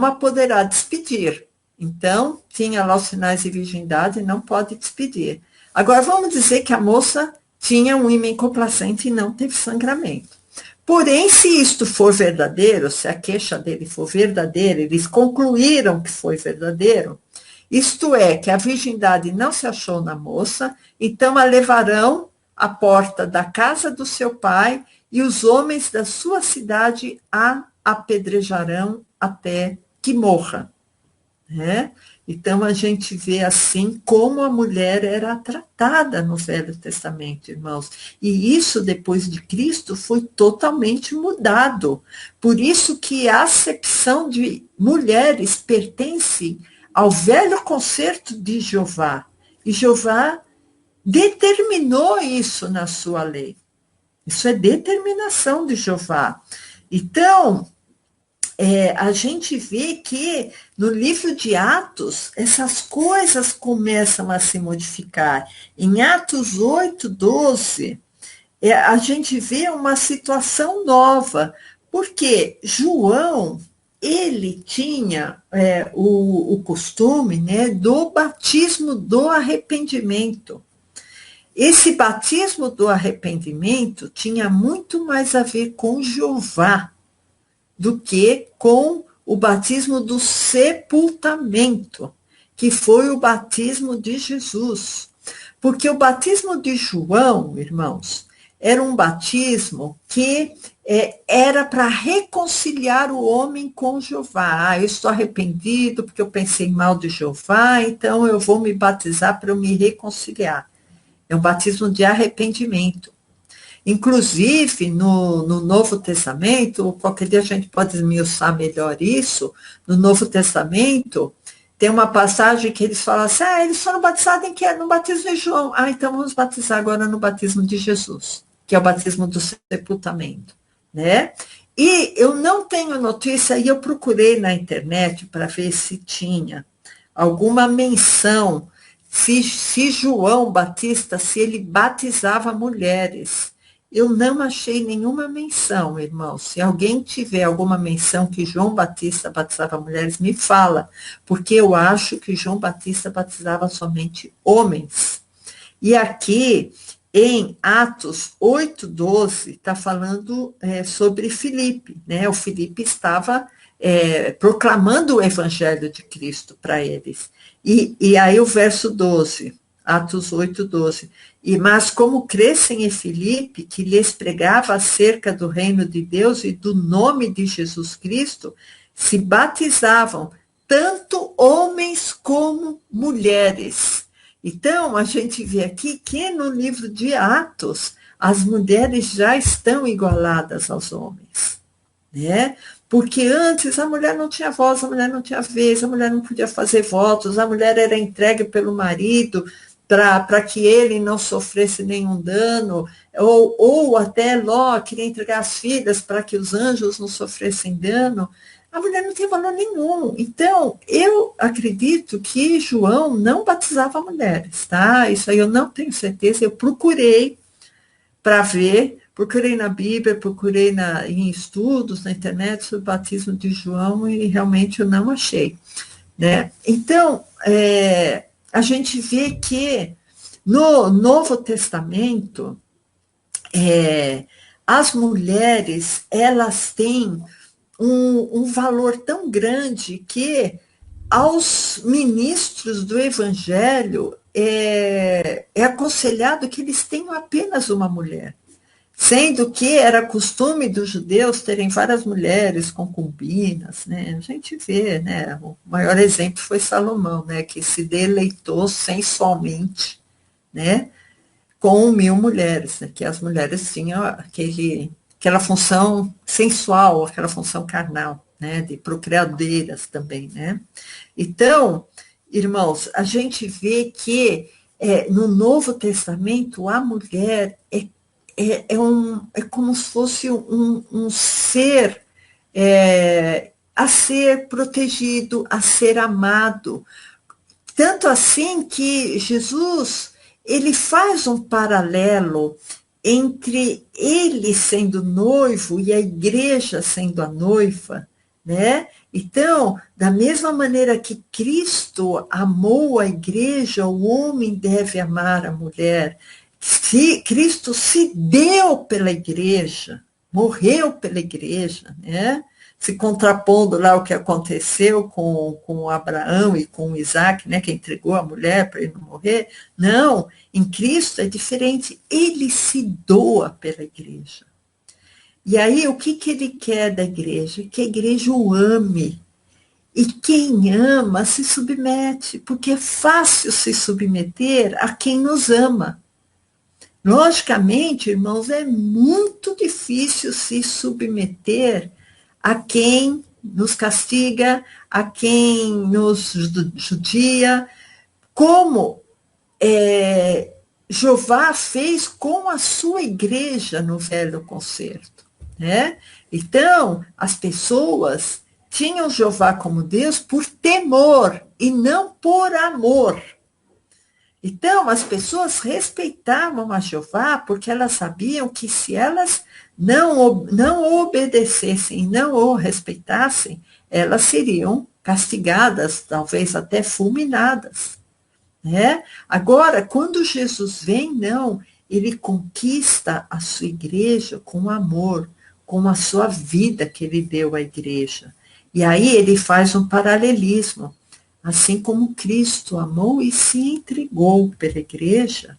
a poderá despedir. Então, tinha lá os sinais de virgindade, não pode despedir. Agora, vamos dizer que a moça tinha um ímen complacente e não teve sangramento. Porém, se isto for verdadeiro, se a queixa dele for verdadeira, eles concluíram que foi verdadeiro, isto é, que a virgindade não se achou na moça, então a levarão à porta da casa do seu pai e os homens da sua cidade a apedrejarão até que morra. Né? Então, a gente vê assim como a mulher era tratada no Velho Testamento, irmãos. E isso, depois de Cristo, foi totalmente mudado. Por isso que a acepção de mulheres pertence ao velho concerto de Jeová. E Jeová determinou isso na sua lei. Isso é determinação de Jeová. Então, a gente vê que no livro de Atos, essas coisas começam a se modificar. Em Atos 8:12, a gente vê uma situação nova, porque João, ele tinha o costume, né, do batismo do arrependimento. Esse batismo do arrependimento tinha muito mais a ver com Jeová do que com o batismo do sepultamento, que foi o batismo de Jesus. Porque o batismo de João, irmãos, era um batismo que era para reconciliar o homem com Jeová. Eu estou arrependido porque eu pensei mal de Jeová, então eu vou me batizar para eu me reconciliar. É um batismo de arrependimento. Inclusive, no Novo Testamento, qualquer dia a gente pode esmiuçar melhor isso, no Novo Testamento, tem uma passagem que eles falam assim, eles foram batizados em que? No batismo de João. Então vamos batizar agora no batismo de Jesus, que é o batismo do sepultamento, né? E eu não tenho notícia, e eu procurei na internet para ver se tinha alguma menção se João Batista, se ele batizava mulheres. Eu não achei nenhuma menção, irmão. Se alguém tiver alguma menção que João Batista batizava mulheres, me fala, porque eu acho que João Batista batizava somente homens. E aqui, em Atos 8:12, está falando sobre Filipe, né? O Filipe estava proclamando o evangelho de Cristo para eles. E aí o verso 12, Atos 8:12. Mas como crescem em Filipe, que lhes pregava acerca do reino de Deus e do nome de Jesus Cristo, se batizavam tanto homens como mulheres. Então, a gente vê aqui que no livro de Atos, as mulheres já estão igualadas aos homens, né? Porque antes a mulher não tinha voz, a mulher não tinha vez, a mulher não podia fazer votos, a mulher era entregue pelo marido para que ele não sofresse nenhum dano, ou até Ló queria entregar as filhas para que os anjos não sofressem dano. A mulher não tem valor nenhum. Então, eu acredito que João não batizava mulheres, tá? Isso aí eu não tenho certeza, eu procurei para ver, procurei na Bíblia, procurei em estudos na internet sobre o batismo de João e realmente eu não achei, né? Então, a gente vê que no Novo Testamento, as mulheres, elas têm um valor tão grande que aos ministros do Evangelho é aconselhado que eles tenham apenas uma mulher, sendo que era costume dos judeus terem várias mulheres concubinas, né? A gente vê, né? O maior exemplo foi Salomão, né? Que se deleitou sensualmente, né? Com 1.000 mulheres, né? Que as mulheres tinham aquela função sensual, aquela função carnal, né? De procriadeiras também, né? Então, irmãos, a gente vê que no Novo Testamento a mulher é como se fosse um ser a ser protegido, a ser amado. Tanto assim que Jesus, ele faz um paralelo entre ele sendo noivo e a igreja sendo a noiva, né? Então, da mesma maneira que Cristo amou a igreja, o homem deve amar a mulher. Se Cristo se deu pela igreja, morreu pela igreja, né? Se contrapondo lá o que aconteceu com Abraão e com Isaac, né? Que entregou a mulher para ele não morrer. Não, em Cristo é diferente, ele se doa pela igreja. E aí, o que ele quer da igreja? Que a igreja o ame. E quem ama se submete, porque é fácil se submeter a quem nos ama. Logicamente, irmãos, é muito difícil se submeter a quem nos castiga, a quem nos judia, como Jeová fez com a sua igreja no Velho Concerto, né? Então, as pessoas tinham Jeová como Deus por temor e não por amor. Então, as pessoas respeitavam a Jeová porque elas sabiam que se elas não obedecessem, não o respeitassem, elas seriam castigadas, talvez até fulminadas, né? Agora, quando Jesus vem, não, ele conquista a sua igreja com amor, com a sua vida que ele deu à igreja. E aí ele faz um paralelismo. Assim como Cristo amou e se entregou pela igreja,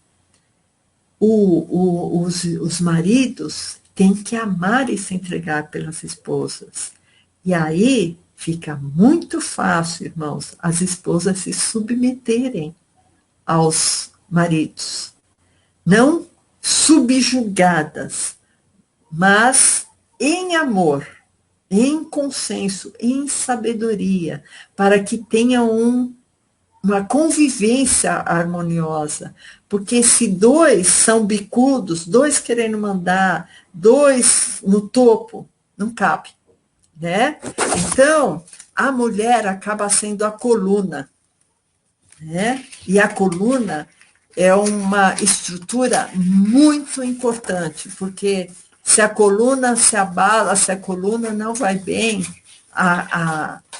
os maridos têm que amar e se entregar pelas esposas. E aí fica muito fácil, irmãos, as esposas se submeterem aos maridos. Não subjugadas, mas em amor, em consenso, em sabedoria, para que tenham uma convivência harmoniosa. Porque se dois são bicudos, dois querendo mandar, dois no topo, não cabe, né? Então, a mulher acaba sendo a coluna. né? E a coluna é uma estrutura muito importante, porque se a coluna se abala, se a coluna não vai bem,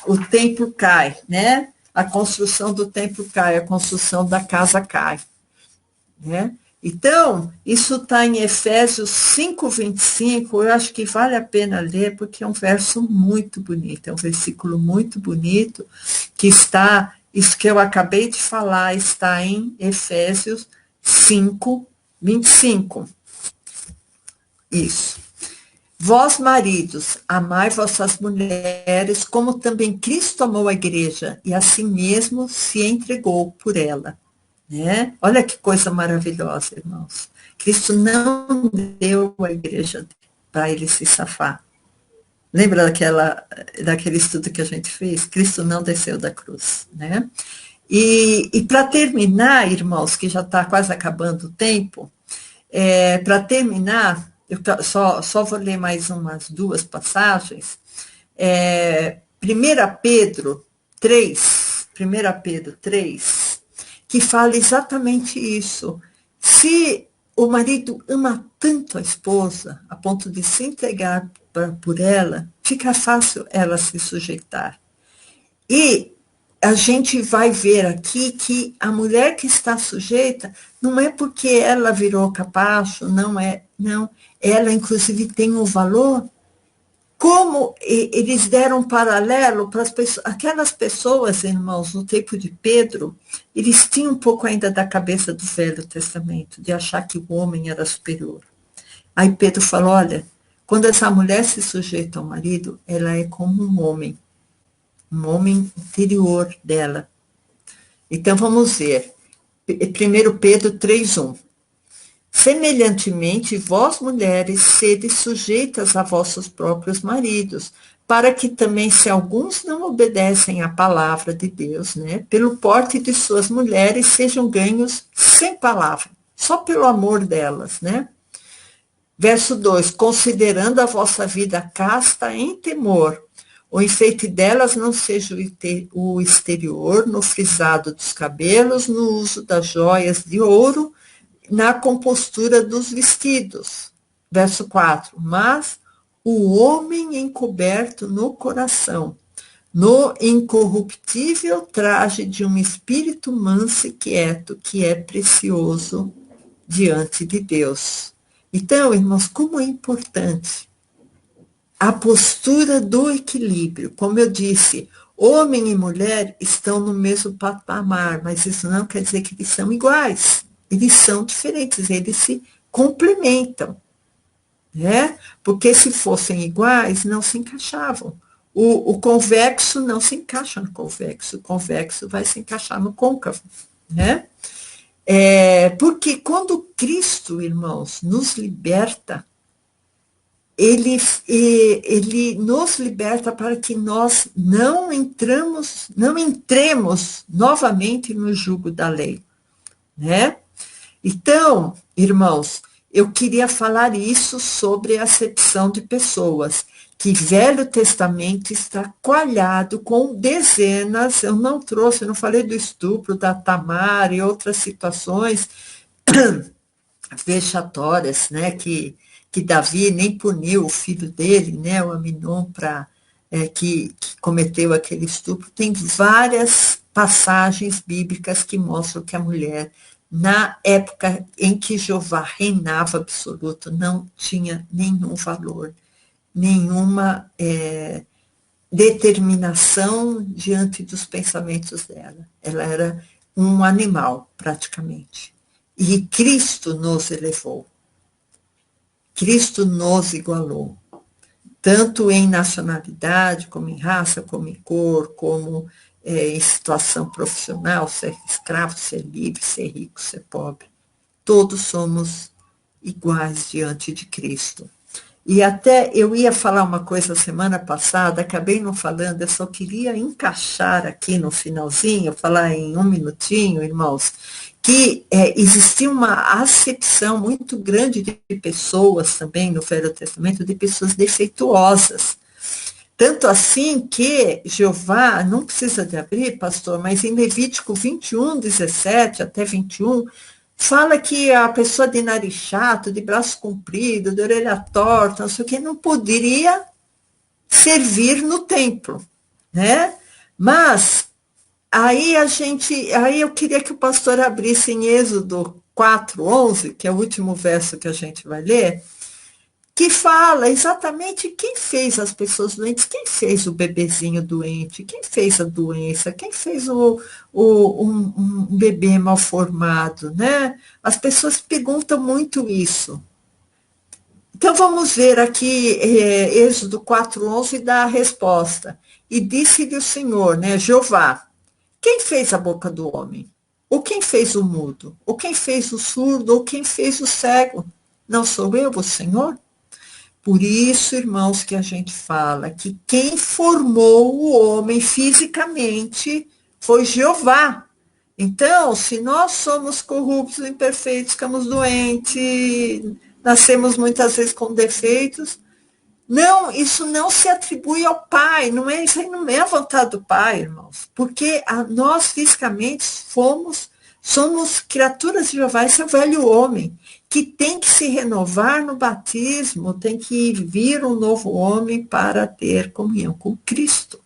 o templo cai, né? A construção do templo cai, a construção da casa cai, né? Então, isso está em Efésios 5:25, eu acho que vale a pena ler, porque é um verso muito bonito, é um versículo muito bonito, que está, isso que eu acabei de falar, está em Efésios 5:25. Isso. Vós, maridos, amai vossas mulheres, como também Cristo amou a igreja, e assim mesmo se entregou por ela. Né? Olha que coisa maravilhosa, irmãos. Cristo não deu a igreja para ele se safar. Lembra daquele estudo que a gente fez? Cristo não desceu da cruz, né? E para terminar, irmãos, que já está quase acabando o tempo, para terminar, eu só vou ler mais umas 2 passagens. 1 Pedro 3, que fala exatamente isso. Se o marido ama tanto a esposa, a ponto de se entregar por ela, fica fácil ela se sujeitar. E a gente vai ver aqui que a mulher que está sujeita não é porque ela virou capacho, não, ela inclusive tem um valor. Como eles deram um paralelo para aquelas pessoas, irmãos, no tempo de Pedro, eles tinham um pouco ainda da cabeça do Velho Testamento, de achar que o homem era superior. Aí Pedro falou, olha, quando essa mulher se sujeita ao marido, ela é como um homem interior dela. Então vamos ver, 1 Pedro 3:1. Semelhantemente, vós, mulheres, sede sujeitas a vossos próprios maridos, para que também, se alguns não obedecem à palavra de Deus, né, pelo porte de suas mulheres, sejam ganhos sem palavra, só pelo amor delas, né? Verso 2, considerando a vossa vida casta em temor, o enfeite delas não seja o exterior, no frisado dos cabelos, no uso das joias de ouro, na compostura dos vestidos. Verso 4, mas o homem encoberto no coração, no incorruptível traje de um espírito manso e quieto, que é precioso diante de Deus. Então, irmãos, como é importante a postura do equilíbrio. Como eu disse, homem e mulher estão no mesmo patamar, mas isso não quer dizer que eles são iguais. Eles são diferentes, eles se complementam, né? Porque se fossem iguais, não se encaixavam. O convexo não se encaixa no convexo, o convexo vai se encaixar no côncavo, né? Porque quando Cristo, irmãos, nos liberta, ele nos liberta para que nós não entremos novamente no jugo da lei, né? Então, irmãos, eu queria falar isso sobre a acepção de pessoas, que Velho Testamento está coalhado com dezenas, eu não falei do estupro da Tamar e outras situações vexatórias, né, que Davi nem puniu o filho dele, né, o Aminon, que cometeu aquele estupro. Tem várias passagens bíblicas que mostram que a mulher, na época em que Jeová reinava absoluto, não tinha nenhum valor, nenhuma determinação diante dos pensamentos dela. Ela era um animal, praticamente. E Cristo nos elevou. Cristo nos igualou, tanto em nacionalidade, como em raça, como em cor, como em situação profissional, ser escravo, ser livre, ser rico, ser pobre. Todos somos iguais diante de Cristo. E até eu ia falar uma coisa semana passada, acabei não falando, eu só queria encaixar aqui no finalzinho, falar em 1 minutinho, irmãos, que existia uma acepção muito grande de pessoas também no Velho Testamento, de pessoas defeituosas. Tanto assim que Jeová, não precisa de abrir, pastor, mas em Levítico 21, 17 até 21, fala que a pessoa de nariz chato, de braço comprido, de orelha torta, não sei o que, não poderia servir no templo, né? Mas aí eu queria que o pastor abrisse em Êxodo 4:11, que é o último verso que a gente vai ler, que fala exatamente quem fez as pessoas doentes, quem fez o bebezinho doente, quem fez a doença, quem fez um bebê mal formado, né? As pessoas perguntam muito isso. Então vamos ver aqui, Êxodo 4:11 dá a resposta. E disse-lhe o Senhor, né, Jeová, quem fez a boca do homem? Ou quem fez o mudo? Ou quem fez o surdo? Ou quem fez o cego? Não sou eu, o Senhor? Por isso, irmãos, que a gente fala que quem formou o homem fisicamente foi Jeová. Então, se nós somos corruptos, imperfeitos, ficamos doentes, nascemos muitas vezes com defeitos, não, isso não se atribui ao Pai, não é, isso aí não é a vontade do Pai, irmãos, porque nós fisicamente somos criaturas de Jeová, esse é o velho homem, que tem que se renovar no batismo, tem que vir um novo homem para ter comunhão com Cristo.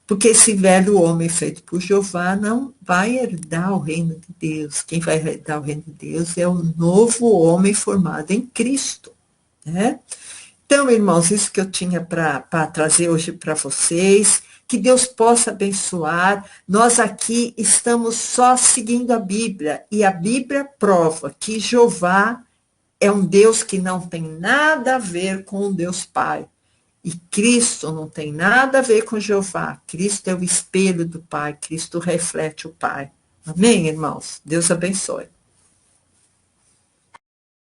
Porque esse velho homem feito por Jeová não vai herdar o reino de Deus. Quem vai herdar o reino de Deus é o novo homem formado em Cristo, né? Então, irmãos, isso que eu tinha para trazer hoje para vocês, que Deus possa abençoar. Nós aqui estamos só seguindo a Bíblia, e a Bíblia prova que Jeová é um Deus que não tem nada a ver com o Deus Pai. E Cristo não tem nada a ver com Jeová. Cristo é o espelho do Pai, Cristo reflete o Pai. Amém, irmãos? Deus abençoe.